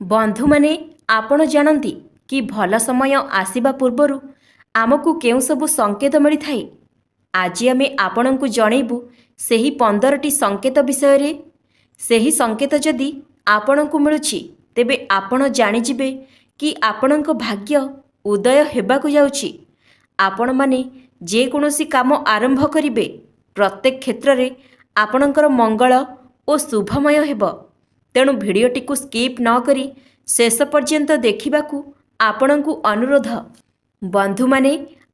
बंधु माने आपण जानती कि भल समय आसीबा पूर्वरु आमको केउ सबु संकेत मिली थाए। आज आमे आपणंकु जणैबु सेही 15टी संकेत विषय रे। सेही संकेत जदि आपणंकु मिलुछि तेबे आपण जानि जिबे कि आपणंक भाग्य उदय हेबाकु जाउछि। आपण माने जे कोनोसी काम आरंभ करिबे प्रत्येक क्षेत्र रे आपणंकर मंगल ओ शुभमय हेबो। तेणु भिडियोटी को स्किप न करी शेष पर्यंत देखिबाकू आपणंकु अनुरोध। बंधु माने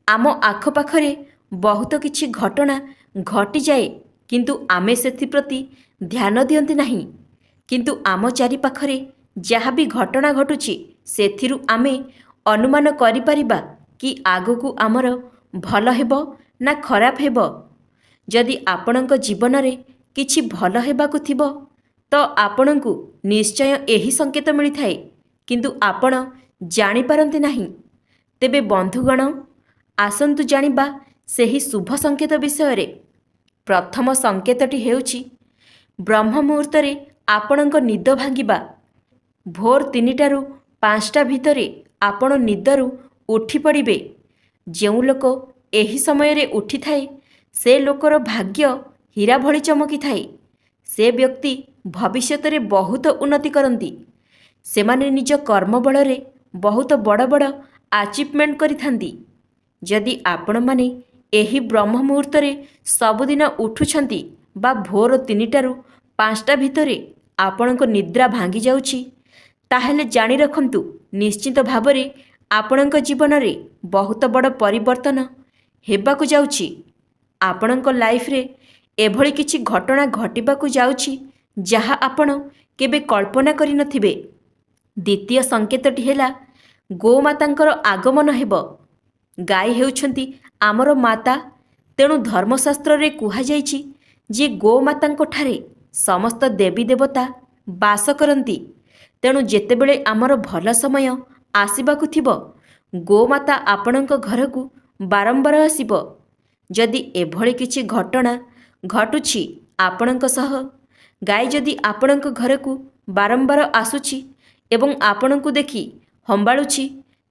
आम आखपाखरे बहुत किछि घटना घटी जाए किंतु आमे सेथि प्रति ध्यान दियंती नहीं। किंतु आम चारि पाखरे जहाँ भी घटना घटुछि सेथिरु आमे अनुमान करि परिबा कि आगकू आमर भल हेबो ना खराब हेबो। जदि आपणंक जीवन रे किछि भल हेबाकू थिबो तो आपणंकु निश्चय एही संकेत मिली थाए किंतु आपण जानि पारंती नहीं। तेबे बंधुगण आसंतु जानिबा सेही शुभ संकेत विषय रे। प्रथम संकेतटी हेउछि ब्रह्म मुहूर्त रे आपणंक निद भांगिबा। भोर 3टारू 5टा भितरे आपण निदरू उठी पड़िबे। जेउ लोक एही समय रे उठी थाए से लोकर भाग्य हीरा भली चमकी थाए। से व्यक्ति भविष्यत रे बहुत उन्नति करती। से माने निज कर्म बल रे बहुत बड़ बड़ अचीवमेंट करिथांती। जदि आपण माने एही ब्रह्म मुहूर्त रे सबुदिन उठुछंती बा भोर 3टारू 5टा भितरे आपणको निद्रा भांगी जाउछि ताहेले जानि रखंतु निश्चित भाबरे आपणको जीवन रे बहुत बड़ परिवर्तन हेबाकू जाउछि। आपणको लाइफ रे एभली किछि घटना घटिबाकू जाउछि जहाँ आपण केबे कल्पना करि नथिबे। द्वितीय संकेतटी हेला गोमातांकर आगमन हेब। गाय हेउछंती आमर माता। तेणु धर्मशास्त्र रे कुहा जाइछि जे गोमातांको ठारे समस्त देवी देवता बास करंती। तेणु जेतेबेले आमर भल समय आसीबाकू थिबो गोमाता आपणंक घरकू बारंबार आसीबो। जदि एभली किछि घटना घटुछि आपणंक सह गाय जदि आपणंक घरकू बारंबार आसुछि एवं आपणंकू देखि हंबाळुछि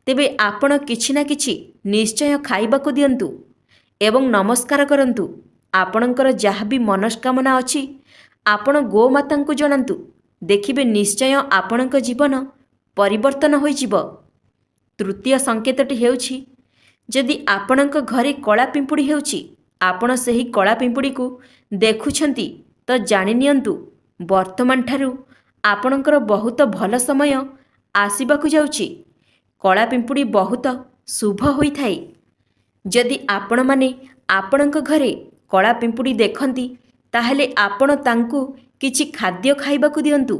तेबे आपण किछि ना किछि निश्चय खाइबाकू दियंतु एवं नमस्कार करंतु। आपणंकर जहाँ भी मनस्कामना अछि आपण गोमातांकू जणांतु। देखिबे निश्चय आपणंक जीवन परिवर्तन होइजिबो। तृतीय संकेतटी हेउछि जदि आपणंक घरे कला पिंपुड़ी हेउछि आपण सेही कला पिंपुड़ी को देखुछंती तो जानि नियंतु वर्तमान ठारू आपणंकर बहुत भल समय आसीबाकू जाउछि। कला पिंपुड़ी बहुत शुभ होई थाए। जदि आपण माने आपणंक घरे कला पिंपुड़ी देखंती ताहेले आपण तांकू किछि खाद्य खाइबाकू दियंतु।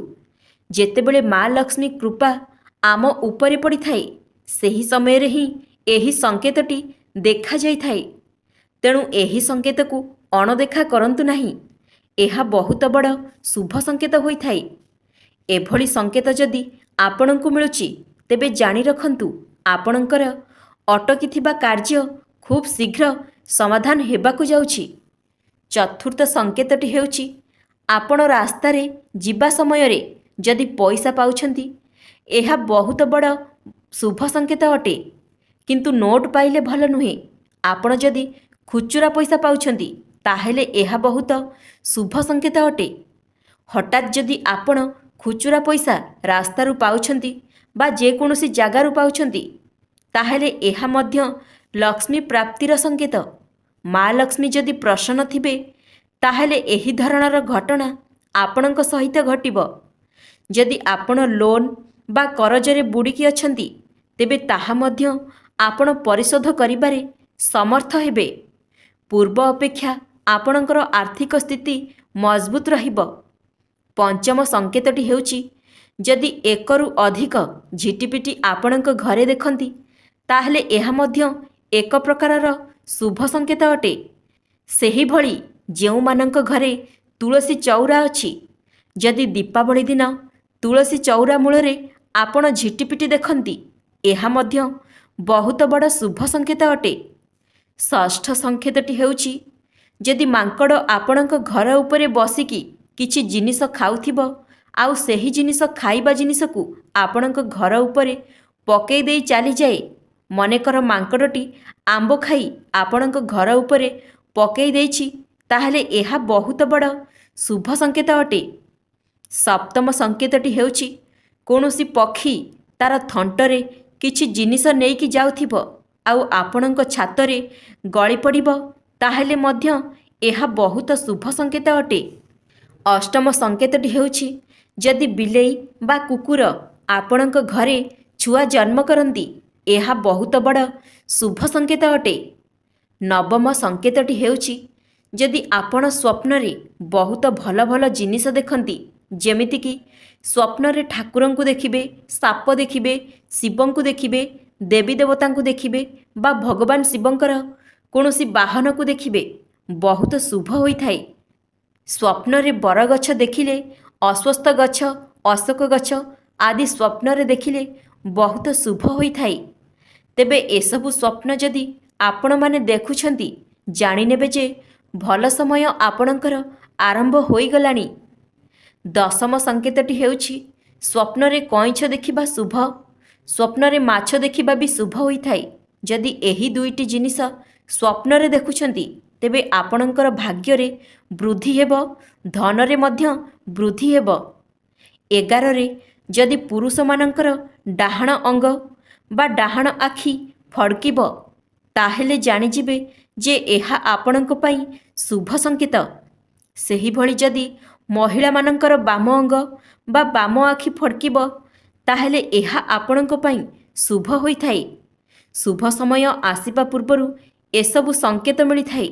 जेतेबेले माँ लक्ष्मी कृपा आम उपरे पड़ी थाए सेही समय रे ही एही संकेतटी देखा जाई थाए। तेणु एही संकेत को अणदेखा करंतु नहीं। एहा बहुत बड़ शुभ संकेत होई थाए। एभली संकेत जदि आपणंकू मिलुछि तेबे जानि रखंतु आपणंकर अटकी थिबा कार्य खूब शीघ्र समाधान हेबाकू जाउछि। चतुर्थ संकेतटी हेउछि आपण रास्ता रे जिबा समय रे जदि पैसा पाउछंती एहा बहुत बड़ शुभ संकेत अटे। किंतु नोट पाइले भल नुहे। आपण जदि खुचुरा पैसा पाउछंती ताहेले एहा बहुत शुभ संकेत अटे। हठात जदि आपण खुचुरा पैसा रास्तारू पाउछंती बा जे कोनोसी जागारू पाउछंती ताहेले एहा मध्य लक्ष्मी प्राप्तिर संकेत। माँ लक्ष्मी जदि प्रसन्न थिबे ताहेले एही धरणर घटना आपणंक सहित घटिबो। जदि आपण लोन बा करजरे बुड़िकी अछंती तेबे ताहा मध्य आपण परिशोध करिबारे समर्थ हेबे। पूर्व अपेक्षा आपणंकर आर्थिक स्थिति मजबूत रहिबो। पंचम संकेतटी हेउछि जदि एकरु अधिक झिटिपिटी आपणंक घरे देखंती ताहेले एहा मध्य एक प्रकारर शुभ संकेत अटे। सेही भली जेउ मानंक घरे तुलसी चौरा अछि जदि दीपावली दिन तुलसी चौरा मूलरे आपण झिटिपिटी देखंती एहा मध्य बहुत बड़ शुभ संकेत अटे। षष्ठ संकेतटी हेउछि जदि मांकड़ आपणक घर उपरे बसिकी किछि जिनिस खाउथिबो ଆଉ ସେହି ଜିନିଷ ଖାଇବା ଜିନିଷକୁ ଆପଣଙ୍କ ଘର ଉପରେ ପକାଇ ଦେଇ ଚାଲିଯାଏ। ମନେକର ମାଙ୍କଡ଼ଟି ଆମ୍ବ ଖାଇ ଆପଣଙ୍କ ଘର ଉପରେ ପକାଇ ଦେଇଛି, ତାହେଲେ ଏହା ବହୁତ ବଡ଼ ଶୁଭ ସଂକେତ ଅଟେ। ସପ୍ତମ ସଂକେତଟି ହେଉଛି କୌଣସି ପକ୍ଷୀ ତାର ଥଣ୍ଟରେ କିଛି ଜିନିଷ ନେଇକି ଯାଉଥିବ ଆଉ ଆପଣଙ୍କ ଛାତରେ ଗଳି ପଡ଼ିବ, ତାହେଲେ ମଧ୍ୟ ଏହା ବହୁତ ଶୁଭ ସଂକେତ ଅଟେ। ଅଷ୍ଟମ ସଂକେତଟି ହେଉଛି ଯଦି ବିଲେଇ ବା କୁକୁର ଆପଣଙ୍କ ଘରେ ଛୁଆ ଜନ୍ମ କରନ୍ତି, ଏହା ବହୁତ ବଡ଼ ଶୁଭ ସଂକେତ ଅଟେ। ନବମ ସଂକେତଟି ହେଉଛି ଯଦି ଆପଣ ସ୍ୱପ୍ନରେ ବହୁତ ଭଲ ଭଲ ଜିନିଷ ଦେଖନ୍ତି, ଯେମିତିକି ସ୍ୱପ୍ନରେ ଠାକୁରଙ୍କୁ ଦେଖିବେ, ସାପ ଦେଖିବେ, ଶିବଙ୍କୁ ଦେଖିବେ, ଦେବୀ ଦେବତାଙ୍କୁ ଦେଖିବେ ବା ଭଗବାନ ଶିବଙ୍କର କୌଣସି ବାହନକୁ ଦେଖିବେ, ବହୁତ ଶୁଭ ହୋଇଥାଏ। ସ୍ୱପ୍ନରେ ବରଗଛ ଦେଖିଲେ, ଅଶ୍ୱତ୍ଥ ଗଛ, ଅଶୋକ ଗଛ ଆଦି ସ୍ୱପ୍ନରେ ଦେଖିଲେ ବହୁତ ଶୁଭ ହୋଇଥାଏ। ତେବେ ଏସବୁ ସ୍ୱପ୍ନ ଯଦି ଆପଣମାନେ ଦେଖୁଛନ୍ତି, ଜାଣିନେବେ ଯେ ଭଲ ସମୟ ଆପଣଙ୍କର ଆରମ୍ଭ ହୋଇଗଲାଣି। ଦଶମ ସଂକେତଟି ହେଉଛି ସ୍ୱପ୍ନରେ କଇଁଛ ଦେଖିବା ଶୁଭ, ସ୍ୱପ୍ନରେ ମାଛ ଦେଖିବା ବି ଶୁଭ ହୋଇଥାଏ। ଯଦି ଏହି ଦୁଇଟି ଜିନିଷ ସ୍ୱପ୍ନରେ ଦେଖୁଛନ୍ତି, ତେବେ ଆପଣଙ୍କର ଭାଗ୍ୟରେ ବୃଦ୍ଧି ହେବ, ଧନରେ ମଧ୍ୟ ବୃଦ୍ଧି ହେବ। 11ରେ ଯଦି ପୁରୁଷମାନଙ୍କର ଡାହାଣ ଅଙ୍ଗ ବା ଡାହାଣ ଆଖି ଫଡ଼କିବ, ତାହେଲେ ଜାଣିଯିବେ ଯେ ଏହା ଆପଣଙ୍କ ପାଇଁ ଶୁଭ ସଂକେତ। ସେହିଭଳି ଯଦି ମହିଳାମାନଙ୍କର ବାମ ଅଙ୍ଗ ବା ବାମ ଆଖି ଫଡ଼କିବ, ତାହେଲେ ଏହା ଆପଣଙ୍କ ପାଇଁ ଶୁଭ ହୋଇଥାଏ। ଶୁଭ ସମୟ ଆସିବା ପୂର୍ବରୁ ଏସବୁ ସଂକେତ ମିଳିଥାଏ।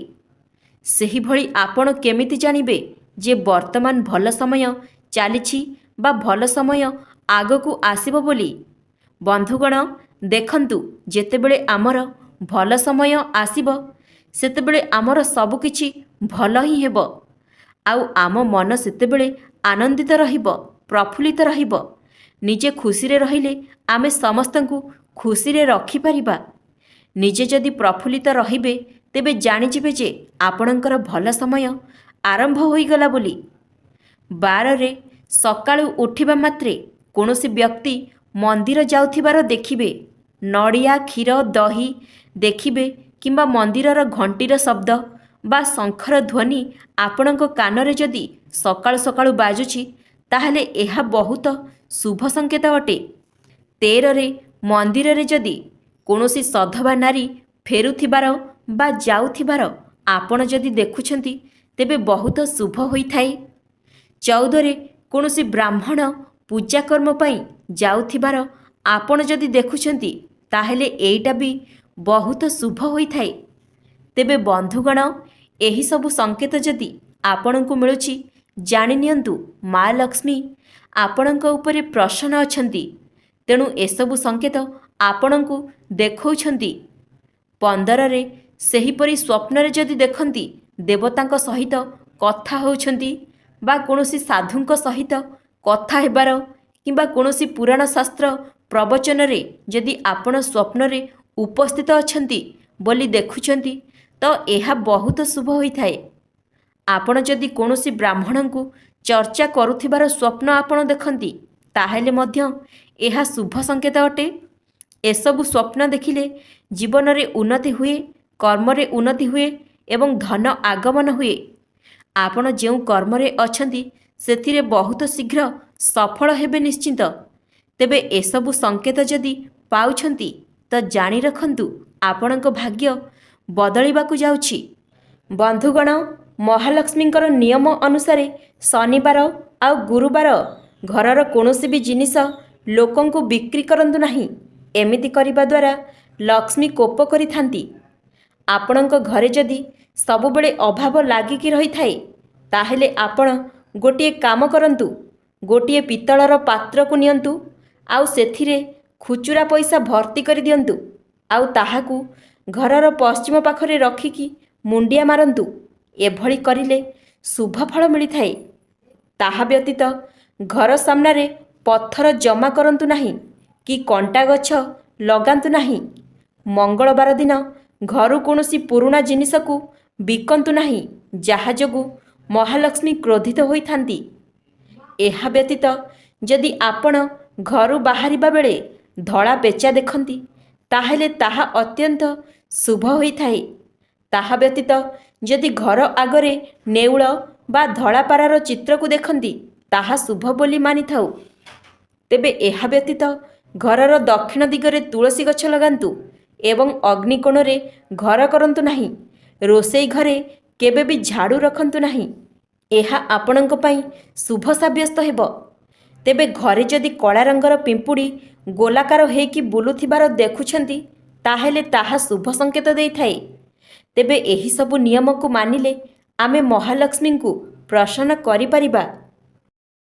ସେହିଭଳି ଆପଣ କେମିତି ଜାଣିବେ ଯେ ବର୍ତ୍ତମାନ ଭଲ ସମୟ ଚାଲିଛି ବା ଭଲ ସମୟ ଆଗକୁ ଆସିବ ବୋଲି? ବନ୍ଧୁଗଣ, ଦେଖନ୍ତୁ, ଯେତେବେଳେ ଆମର ଭଲ ସମୟ ଆସିବ, ସେତେବେଳେ ଆମର ସବୁକିଛି ଭଲ ହିଁ ହେବ। ଆଉ ଆମ ମନ ସେତେବେଳେ ଆନନ୍ଦିତ ରହିବ, ପ୍ରଫୁଲ୍ଲିତ ରହିବ। ନିଜେ ଖୁସିରେ ରହିଲେ ଆମେ ସମସ୍ତଙ୍କୁ ଖୁସିରେ ରଖିପାରିବା। ନିଜେ ଯଦି ପ୍ରଫୁଲ୍ଲିତ ରହିବେ, ତେବେ ଜାଣିଯିବେ ଯେ ଆପଣଙ୍କର ଭଲ ସମୟ ଆରମ୍ଭ ହୋଇଗଲା ବୋଲି। 12ରେ ସକାଳୁ ଉଠିବା ମାତ୍ରେ କୌଣସି ବ୍ୟକ୍ତି ମନ୍ଦିର ଯାଉଥିବାର ଦେଖିବେ, ନଡ଼ିଆ, କ୍ଷୀର, ଦହି ଦେଖିବେ କିମ୍ବା ମନ୍ଦିରର ଘଣ୍ଟିର ଶବ୍ଦ ବା ଶଙ୍ଖର ଧ୍ୱନି ଆପଣଙ୍କ କାନରେ ଯଦି ସକାଳୁ ସକାଳୁ ବାଜୁଛି, ତାହେଲେ ଏହା ବହୁତ ଶୁଭ ସଂକେତ ଅଟେ। 13ରେ ମନ୍ଦିରରେ ଯଦି କୌଣସି ସଧବା ନାରୀ ଫେରୁଥିବାର ବା ଯାଉଥିବାର ଆପଣ ଯଦି ଦେଖୁଛନ୍ତି, ତେବେ ବହୁତ ଶୁଭ ହୋଇଥାଏ। 14ରେ କୌଣସି ବ୍ରାହ୍ମଣ ପୂଜାକର୍ମ ପାଇଁ ଯାଉଥିବାର ଆପଣ ଯଦି ଦେଖୁଛନ୍ତି, ତାହେଲେ ଏଇଟା ବି ବହୁତ ଶୁଭ ହୋଇଥାଏ। ତେବେ ବନ୍ଧୁଗଣ, ଏହିସବୁ ସଂକେତ ଯଦି ଆପଣଙ୍କୁ ମିଳୁଛି, ଜାଣିନିଅନ୍ତୁ ମା ଲକ୍ଷ୍ମୀ ଆପଣଙ୍କ ଉପରେ ପ୍ରସନ୍ନ ଅଛନ୍ତି। ତେଣୁ ଏସବୁ ସଂକେତ ଆପଣଙ୍କୁ ଦେଖାଉଛନ୍ତି। 15ରେ ସେହିପରି ସ୍ୱପ୍ନରେ ଯଦି ଦେଖନ୍ତି ଦେବତାଙ୍କ ସହିତ କଥା ହେଉଛନ୍ତି ବା କୌଣସି ସାଧୁଙ୍କ ସହିତ କଥା ହେବାର କିମ୍ବା କୌଣସି ପୁରାଣ ଶାସ୍ତ୍ର ପ୍ରବଚନରେ ଯଦି ଆପଣ ସ୍ୱପ୍ନରେ ଉପସ୍ଥିତ ଅଛନ୍ତି ବୋଲି ଦେଖୁଛନ୍ତି, ତ ଏହା ବହୁତ ଶୁଭ ହୋଇଥାଏ। ଆପଣ ଯଦି କୌଣସି ବ୍ରାହ୍ମଣଙ୍କୁ ଚର୍ଚ୍ଚା କରୁଥିବାର ସ୍ୱପ୍ନ ଆପଣ ଦେଖନ୍ତି, ତାହେଲେ ମଧ୍ୟ ଏହା ଶୁଭ ସଂକେତ ଅଟେ। ଏସବୁ ସ୍ୱପ୍ନ ଦେଖିଲେ ଜୀବନରେ ଉନ୍ନତି ହୁଏ, କର୍ମରେ ଉନ୍ନତି ହୁଏ ଏବଂ ଧନ ଆଗମନ ହୁଏ। ଆପଣ ଯେଉଁ କର୍ମରେ ଅଛନ୍ତି, ସେଥିରେ ବହୁତ ଶୀଘ୍ର ସଫଳ ହେବେ ନିଶ୍ଚିନ୍ତ। ତେବେ ଏସବୁ ସଂକେତ ଯଦି ପାଉଛନ୍ତି, ତ ଜାଣି ରଖନ୍ତୁ ଆପଣଙ୍କ ଭାଗ୍ୟ ବଦଳିବାକୁ ଯାଉଛି। ବନ୍ଧୁଗଣ, ମହାଲକ୍ଷ୍ମୀଙ୍କର ନିୟମ ଅନୁସାରେ ଶନିବାର ଆଉ ଗୁରୁବାର ଘରର କୌଣସି ବି ଜିନିଷ ଲୋକଙ୍କୁ ବିକ୍ରି କରନ୍ତୁ ନାହିଁ। ଏମିତି କରିବା ଦ୍ୱାରା ଲକ୍ଷ୍ମୀ କୋପ କରିଥାନ୍ତି। ଆପଣଙ୍କ ଘରେ ଯଦି ସବୁବେଳେ ଅଭାବ ଲାଗିକି ରହିଥାଏ, ତାହେଲେ ଆପଣ ଗୋଟିଏ କାମ କରନ୍ତୁ, ଗୋଟିଏ ପିତ୍ତଳର ପାତ୍ରକୁ ନିଅନ୍ତୁ ଆଉ ସେଥିରେ ଖୁଚୁରା ପଇସା ଭର୍ତ୍ତି କରିଦିଅନ୍ତୁ ଆଉ ତାହାକୁ ଘରର ପଶ୍ଚିମ ପାଖରେ ରଖିକି ମୁଣ୍ଡିଆ ମାରନ୍ତୁ। ଏଭଳି କରିଲେ ଶୁଭ ଫଳ ମିଳିଥାଏ। ତାହା ବ୍ୟତୀତ ଘର ସାମ୍ନାରେ ପଥର ଜମା କରନ୍ତୁ ନାହିଁ କି କଣ୍ଟା ଗଛ ଲଗାନ୍ତୁ ନାହିଁ। ମଙ୍ଗଳବାର ଦିନ ଘରୁ କୌଣସି ପୁରୁଣା ଜିନିଷକୁ ବିକନ୍ତୁ ନାହିଁ, ଯାହା ଯୋଗୁଁ ମହାଲକ୍ଷ୍ମୀ କ୍ରୋଧିତ ହୋଇଥାନ୍ତି। ଏହା ବ୍ୟତୀତ ଯଦି ଆପଣ ଘରୁ ବାହାରିବା ବେଳେ ଧଳା ପେଚା ଦେଖନ୍ତି ତାହେଲେ ତାହା ଅତ୍ୟନ୍ତ ଶୁଭ ହୋଇଥାଏ। ତାହା ବ୍ୟତୀତ ଯଦି ଘର ଆଗରେ ନେଉଳ ବା ଧଳା ପାରାର ଚିତ୍ରକୁ ଦେଖନ୍ତି ତାହା ଶୁଭ ବୋଲି ମାନିଥାଉ। ତେବେ ଏହା ବ୍ୟତୀତ ଘରର ଦକ୍ଷିଣ ଦିଗରେ ତୁଳସୀ ଗଛ ଲଗାନ୍ତୁ ଏବଂ ଅଗ୍ନିକୋଣରେ ଘର କରନ୍ତୁ ନାହିଁ। ରୋଷେଇ ଘରେ କେବେ ବି ଝାଡ଼ୁ ରଖନ୍ତୁ ନାହିଁ। ଏହା ଆପଣଙ୍କ ପାଇଁ ଶୁଭ ସାବ୍ୟସ୍ତ ହେବ। ତେବେ ଘରେ ଯଦି କଳା ରଙ୍ଗର ପିମ୍ପୁଡ଼ି ଗୋଲାକାର ହେଇକି ବୁଲୁଥିବାର ଦେଖୁଛନ୍ତି ତାହେଲେ ତାହା ଶୁଭ ସଂକେତ ଦେଇଥାଏ। ତେବେ ଏହିସବୁ ନିୟମକୁ ମାନିଲେ ଆମେ ମହାଲକ୍ଷ୍ମୀଙ୍କୁ ପ୍ରସନ୍ନ କରିପାରିବା।